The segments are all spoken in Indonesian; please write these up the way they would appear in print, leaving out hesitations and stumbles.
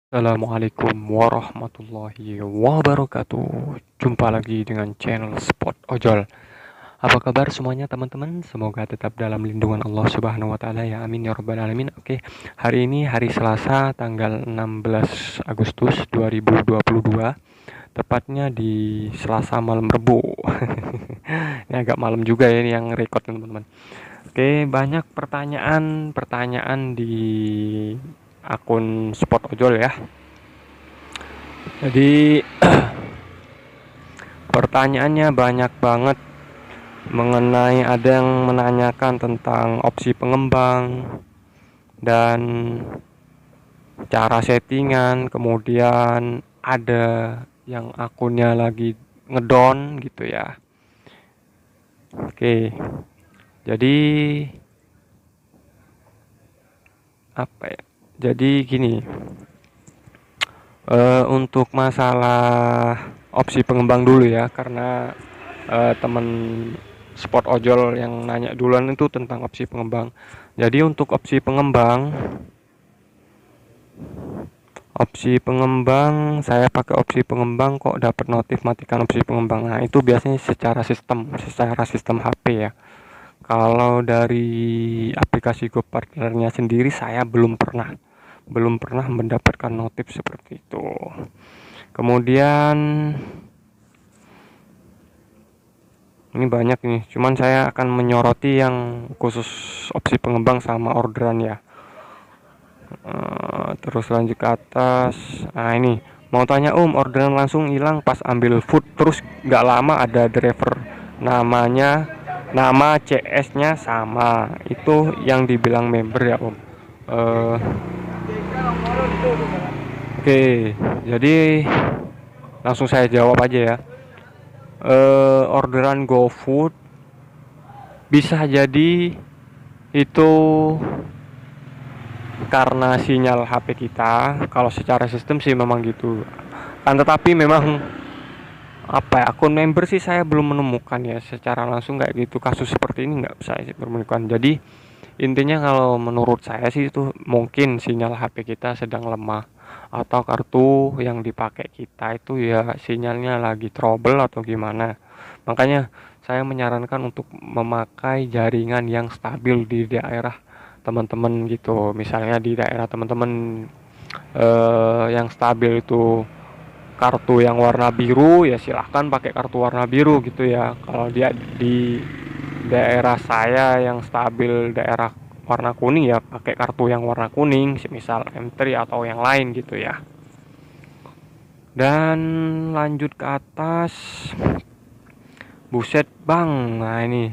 Assalamualaikum warahmatullahi wabarakatuh. Jumpa lagi dengan channel Spot Ojol. Apa kabar semuanya teman-teman? Semoga tetap dalam lindungan Allah Subhanahu wa taala ya. Amin ya rabbal alamin. Oke, hari ini hari Selasa tanggal 16 Agustus 2022. Tepatnya di Selasa malam Rebo. Ini agak malam juga ya ini yang record teman-teman. Oke, banyak pertanyaan di akun Spot Ojol ya. Jadi pertanyaannya banyak banget mengenai ada yang menanyakan tentang opsi pengembang dan cara settingan, kemudian ada yang akunnya lagi ngedon gitu ya. Oke. Jadi apa ya? Jadi gini, untuk masalah opsi pengembang dulu ya, karena teman spot ojol yang nanya duluan itu tentang opsi pengembang. Jadi untuk opsi pengembang saya pakai opsi pengembang kok dapat notif matikan opsi pengembang. Nah, itu biasanya secara sistem HP ya. Kalau dari aplikasi GoPartnernya sendiri saya belum pernah mendapatkan notif seperti itu. Kemudian ini banyak nih, cuman saya akan menyoroti yang khusus opsi pengembang sama orderan ya. Terus lanjut ke atas. Nah ini mau tanya orderan langsung hilang pas ambil food, terus nggak lama ada driver nama CS nya sama, itu yang dibilang member ya eh oke, jadi langsung saya jawab aja ya. Orderan GoFood bisa jadi itu karena sinyal HP kita. Kalau secara sistem sih memang gitu kan, tetapi memang apa ya, akun member sih saya belum menemukan ya secara langsung kayak gitu, kasus seperti ini nggak saya sih menemukan. Jadi intinya kalau menurut saya sih itu mungkin sinyal HP kita sedang lemah, atau kartu yang dipakai kita itu ya sinyalnya lagi trouble atau gimana. Makanya saya menyarankan untuk memakai jaringan yang stabil di daerah teman-teman gitu. Misalnya di daerah teman-teman yang stabil itu kartu yang warna biru, ya silahkan pakai kartu warna biru gitu ya. Kalau dia di daerah saya yang stabil daerah warna kuning, ya pakai kartu yang warna kuning, misal M3 atau yang lain gitu ya. Dan lanjut ke atas. Buset bang, nah ini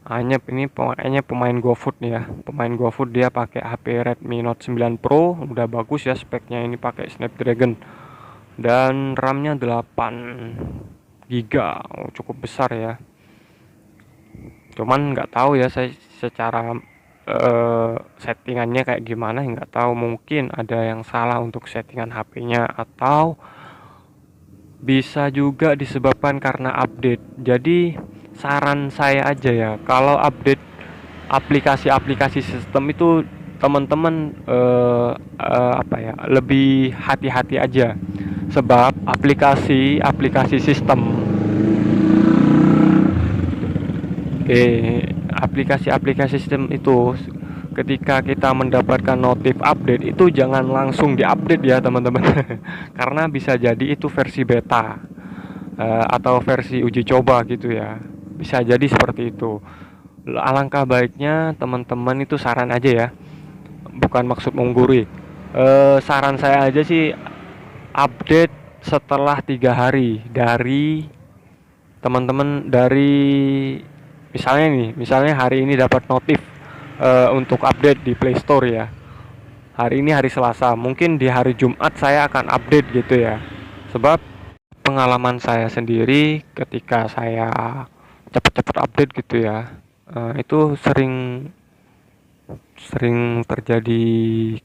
Anyep ini kayaknya pemain GoFood nih ya. Pemain GoFood, dia pakai HP Redmi Note 9 Pro, udah bagus ya speknya, ini pakai Snapdragon dan RAM-nya 8 giga, cukup besar ya. Cuman nggak tahu ya saya secara settingannya kayak gimana, nggak tahu, mungkin ada yang salah untuk settingan HP-nya, atau bisa juga disebabkan karena update. Jadi saran saya aja ya, kalau update aplikasi-aplikasi sistem itu teman-teman apa ya, lebih hati-hati aja, sebab aplikasi-aplikasi sistem aplikasi-aplikasi sistem itu ketika kita mendapatkan notif update itu jangan langsung diupdate ya teman-teman. Karena bisa jadi itu versi beta atau versi uji coba gitu ya, bisa jadi seperti itu. Alangkah baiknya teman-teman itu, saran aja ya, bukan maksud menggurui, saran saya aja sih, update setelah 3 hari dari teman-teman, dari misalnya hari ini dapat notif untuk update di Play Store ya. Hari ini hari Selasa, mungkin di hari Jumat saya akan update gitu ya. Sebab pengalaman saya sendiri ketika saya cepat-cepat update gitu ya, itu sering sering terjadi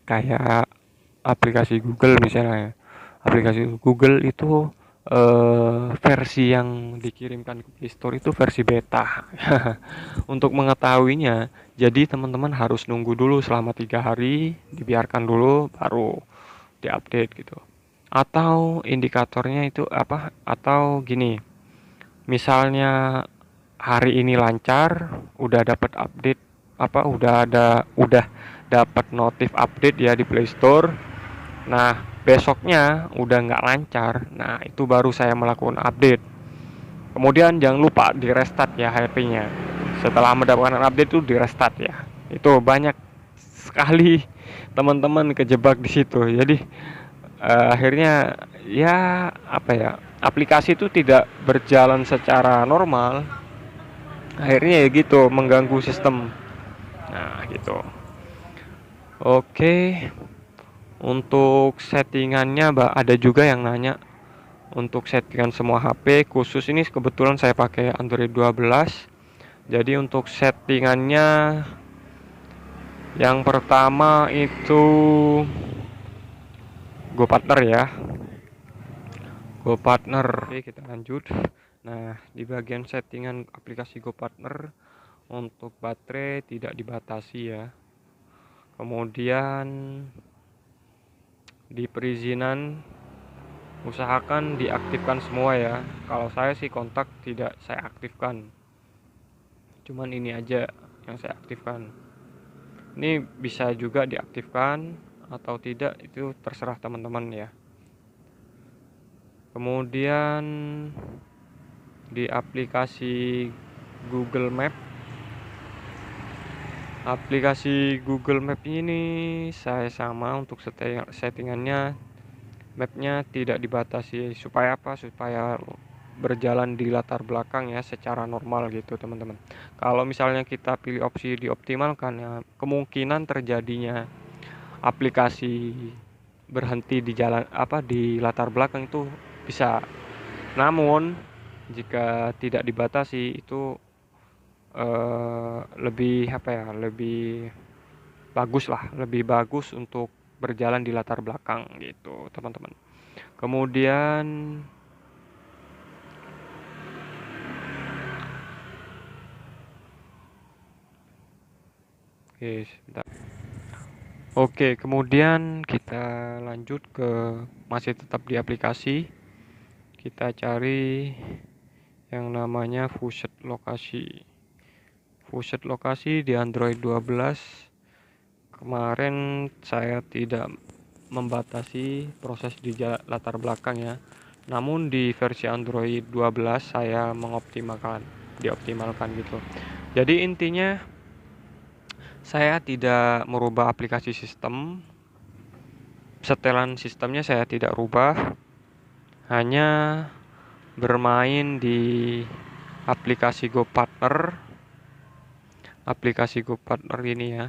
kayak aplikasi Google misalnya. Aplikasi Google itu versi yang dikirimkan ke Play Store itu versi beta. Untuk mengetahuinya, jadi teman-teman harus nunggu dulu selama 3 hari, dibiarkan dulu, baru diupdate gitu. Atau indikatornya itu apa, atau gini, misalnya hari ini lancar, udah dapat update apa, udah dapat notif update ya di Play Store. Nah, besoknya udah nggak lancar, nah itu baru saya melakukan update. Kemudian jangan lupa di restart ya HP-nya. Setelah mendapatkan update itu di restart ya. Itu banyak sekali teman-teman kejebak di situ. Jadi akhirnya ya apa ya, aplikasi itu tidak berjalan secara normal. Akhirnya ya gitu, mengganggu sistem. Nah, gitu. Oke, untuk settingannya ada juga yang nanya untuk settingan semua HP. Khusus ini kebetulan saya pakai Android 12. Jadi untuk settingannya yang pertama itu GoPartner ya. GoPartner. Oke, kita lanjut. Nah, di bagian settingan aplikasi GoPartner untuk baterai tidak dibatasi ya. Kemudian di perizinan usahakan diaktifkan semua ya. Kalau saya sih kontak tidak saya aktifkan. Cuman ini aja yang saya aktifkan. Ini bisa juga diaktifkan atau tidak, itu terserah teman-teman ya. Kemudian di aplikasi Google Map, ini saya sama untuk settingannya, mapnya tidak dibatasi. Supaya apa? Supaya berjalan di latar belakang ya secara normal gitu teman-teman. Kalau misalnya kita pilih opsi dioptimalkan ya, kemungkinan terjadinya aplikasi berhenti di jalan apa di latar belakang itu bisa. Namun jika tidak dibatasi itu lebih apa ya, lebih lebih bagus untuk berjalan di latar belakang gitu teman-teman. Kemudian kemudian kita lanjut ke masih tetap di aplikasi. Kita cari yang namanya Fuset Lokasi. Fuset Lokasi di Android 12. Kemarin saya tidak membatasi proses di latar belakang ya. Namun di versi Android 12 saya dioptimalkan gitu. Jadi intinya saya tidak merubah aplikasi sistem. Setelan sistemnya saya tidak rubah. Hanya bermain di aplikasi GoPartner. Aplikasi GoPartner ini ya.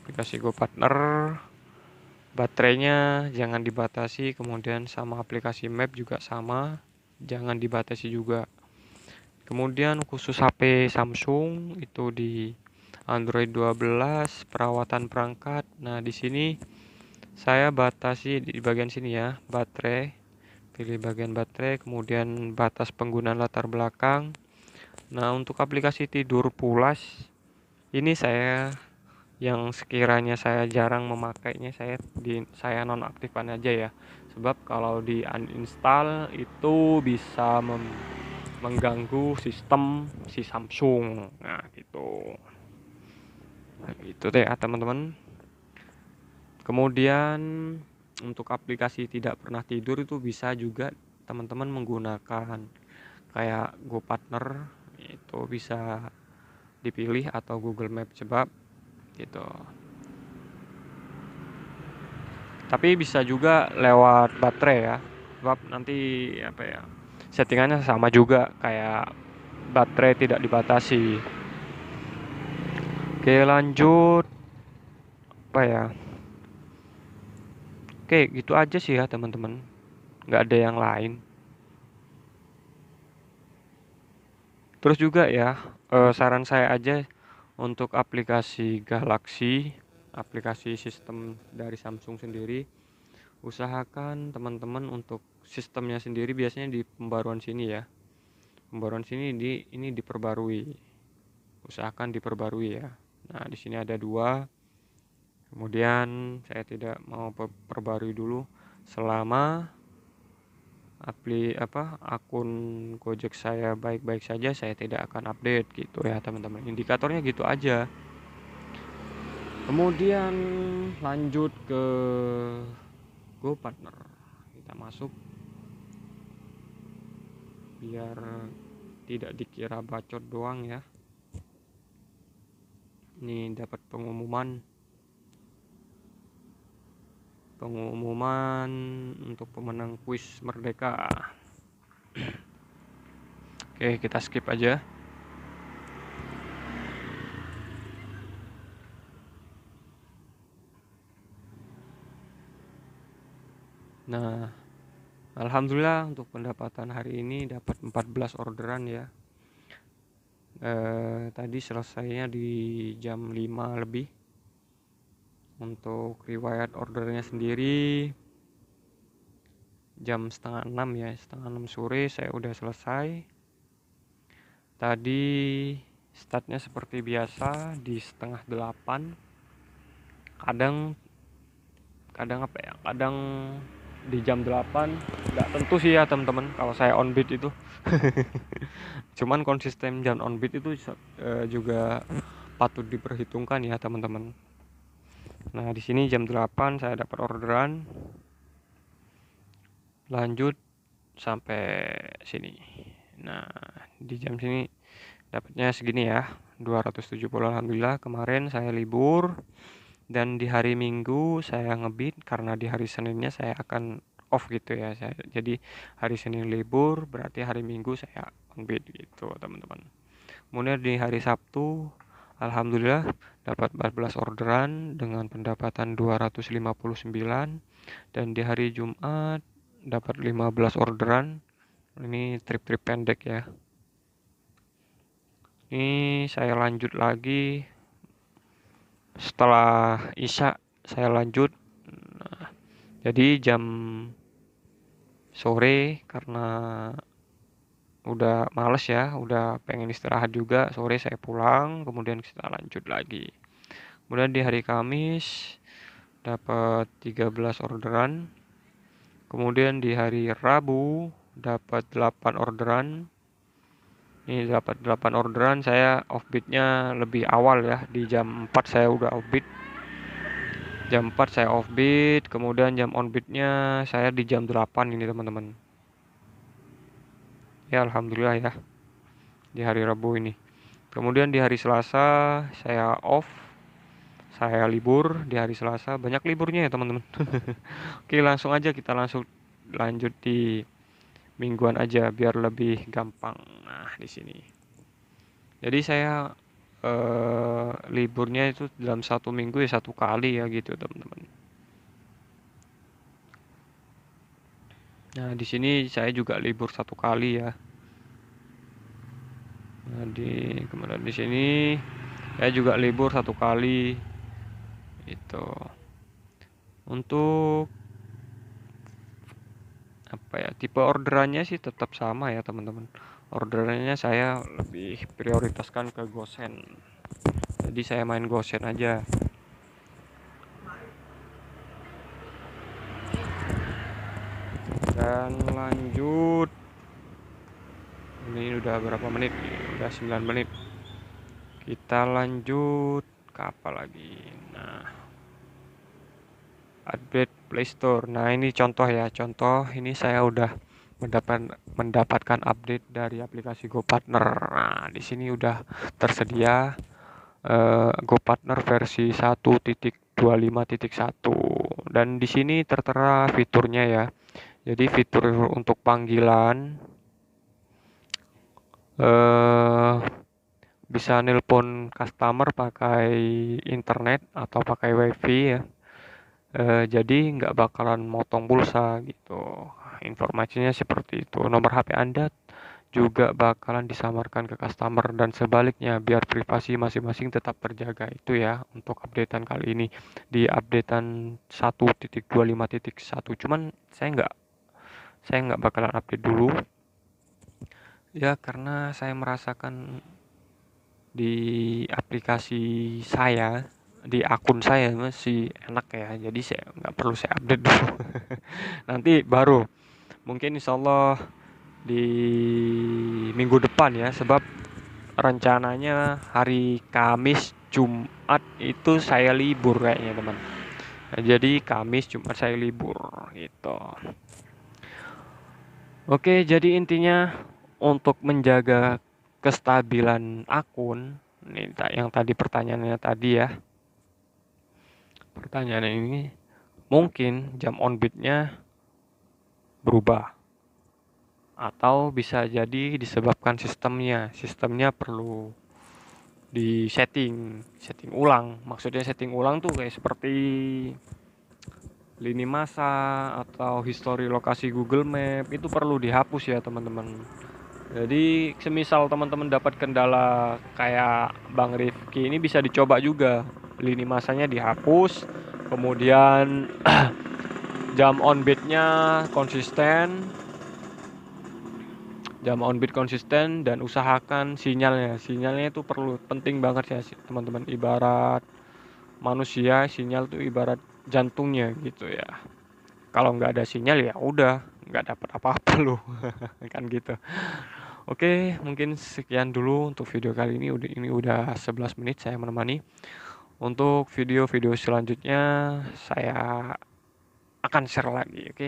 Aplikasi GoPartner, baterainya jangan dibatasi, kemudian sama aplikasi Map juga sama, jangan dibatasi juga. Kemudian khusus HP Samsung itu di Android 12 perawatan perangkat. Nah, di sini saya batasi di bagian sini ya, baterai. Pilih bagian baterai, kemudian batas penggunaan latar belakang. Nah, untuk aplikasi tidur pulas ini yang sekiranya saya jarang memakainya, saya nonaktifkan aja ya. Sebab kalau di uninstall itu bisa mengganggu sistem si Samsung. Nah, gitu. Nah, itu deh ya teman-teman. Kemudian untuk aplikasi tidak pernah tidur itu bisa juga teman-teman menggunakan kayak GoPartner, itu bisa dipilih, atau Google Map sebab gitu. Tapi bisa juga lewat baterai ya, sebab nanti apa ya, settingannya sama juga kayak baterai tidak dibatasi. Oke, lanjut apa ya, oke gitu aja sih ya teman-teman, nggak ada yang lain. Terus juga ya, saran saya aja untuk aplikasi Galaxy, aplikasi sistem dari Samsung sendiri, usahakan teman-teman untuk sistemnya sendiri biasanya di pembaruan sini ya. Pembaruan sini ini diperbarui. Usahakan diperbarui ya. Nah, di sini ada 2. Kemudian saya tidak mau perbarui dulu selama akun Gojek saya baik-baik saja, saya tidak akan update gitu ya teman-teman. Indikatornya gitu aja. Kemudian lanjut ke GoPartner. Kita masuk biar tidak dikira bacot doang ya. Ini dapat pengumuman untuk pemenang kuis Merdeka. Oke, kita skip aja. Nah, alhamdulillah untuk pendapatan hari ini dapat 14 orderan ya. Tadi selesainya di jam 5 lebih. Untuk riwayat ordernya sendiri jam setengah 6 ya, setengah 6 sore saya udah selesai. Tadi startnya seperti biasa di setengah 8. Kadang di jam 8, nggak tentu sih ya teman-teman kalau saya on beat itu. Cuman konsisten jam on beat itu juga patut diperhitungkan ya teman-teman. Nah, di sini jam 8 saya dapat orderan. Lanjut sampai sini. Nah, di jam sini dapatnya segini ya, 270 alhamdulillah. Kemarin saya libur dan di hari Minggu saya ngebit karena di hari Seninnya saya akan off gitu ya. Jadi hari Senin libur, berarti hari Minggu saya ngebit gitu teman-teman. Kemudian di hari Sabtu alhamdulillah dapat 14 orderan dengan pendapatan 259, dan di hari Jumat dapat 15 orderan. Ini trip-trip pendek ya. Ini saya lanjut lagi setelah Isya, saya lanjut. Nah, jadi jam sore karena udah males ya, udah pengen istirahat juga, sore saya pulang, kemudian kita lanjut lagi. Kemudian di hari Kamis dapat 13 orderan. Kemudian di hari Rabu dapat 8 orderan. Ini dapat 8 orderan, saya offbeatnya lebih awal ya, di jam 4 saya udah offbeat. Jam 4 saya offbeat, kemudian jam onbeatnya saya di jam 8 ini teman-teman. Ya alhamdulillah ya, di hari Rabu ini. Kemudian di hari Selasa saya off, saya libur di hari Selasa, banyak liburnya ya teman-teman. Oke, langsung aja kita lanjut di mingguan aja biar lebih gampang. Nah, di sini. Jadi saya liburnya itu dalam satu minggu ya 1 kali ya gitu teman-teman. Nah, di sini saya juga libur 1 kali ya. Nah, kemudian di sini saya juga libur 1 kali. Itu. Untuk tipe orderannya sih tetap sama ya teman-teman. Orderannya saya lebih prioritaskan ke Gosen. Jadi saya main Gosen aja. Dan lanjut. Ini udah berapa menit? Udah 9 menit. Kita lanjut ke apa lagi? Nah, update Play Store. Nah, ini contoh ya. Contoh ini saya udah mendapatkan update dari aplikasi GoPartner. Nah, di sini udah tersedia GoPartner versi 1.25.1, dan di sini tertera fiturnya ya. Jadi fitur untuk panggilan bisa nelpon customer pakai internet atau pakai wifi ya. Jadi nggak bakalan motong pulsa gitu. Informasinya seperti itu. Nomor HP Anda juga bakalan disamarkan ke customer dan sebaliknya biar privasi masing-masing tetap terjaga. Itu ya untuk updatean kali ini di updatean 1.25.1. Cuman saya nggak bakalan update dulu ya, karena saya merasakan di aplikasi saya di akun saya masih enak ya, jadi saya nggak perlu saya update dulu. Nanti baru mungkin insya Allah di minggu depan ya, sebab rencananya hari Kamis Jumat itu saya libur kayaknya teman. Nah, jadi Kamis Jumat saya libur gitu. Oke, jadi intinya untuk menjaga kestabilan akun, ini yang tadi pertanyaannya tadi ya. Pertanyaan ini mungkin jam on bitnya berubah atau bisa jadi disebabkan sistemnya perlu di setting ulang. Maksudnya setting ulang tuh kayak seperti lini masa atau histori lokasi Google Map itu perlu dihapus ya teman-teman. Jadi semisal teman-teman dapat kendala kayak Bang Rifki ini, bisa dicoba juga lini masanya dihapus, kemudian jam on bitnya konsisten, dan usahakan sinyalnya itu penting banget ya teman-teman. Ibarat manusia, sinyal tuh ibarat jantungnya gitu ya. Kalau nggak ada sinyal ya udah nggak dapat apa-apa loh. Kan gitu. Oke, mungkin sekian dulu untuk video kali ini. Udah 11 menit saya menemani. Untuk video-video selanjutnya saya akan share lagi, oke.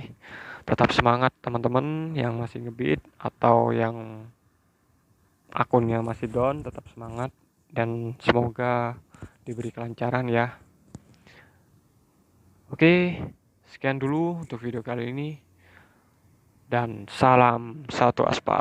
Tetap semangat teman-teman yang masih ngebit atau yang akunnya masih down, tetap semangat dan semoga diberi kelancaran ya. Oke, sekian dulu untuk video kali ini dan salam satu aspal.